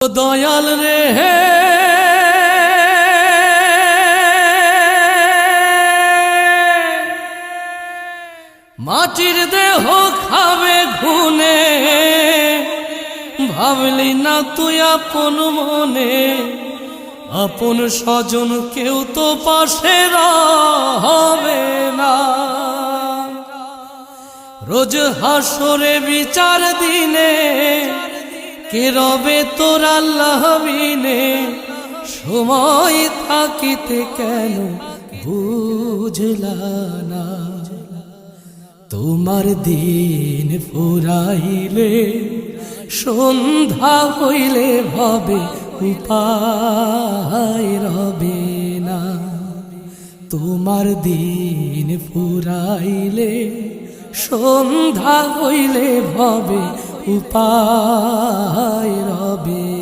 দয়াল রে মাটির দেহ খাবে ঘুনে, ভাবলি না তুই আপন মনে, আপন স্বজন কেউ তো পাশে হবে না। রোজ হাসরে বিচার দিনে কে রবে তোর আল্লাহ বিনে, সময় থাকিতে কেন বুঝলা না। তোমার দিন ফুরাইলে সন্ধ্যা হইলে ভবে উপায় রবে না। তোমার দিন ফুরাইলে সন্ধ্যা হইলে ভবে উপায় রবে।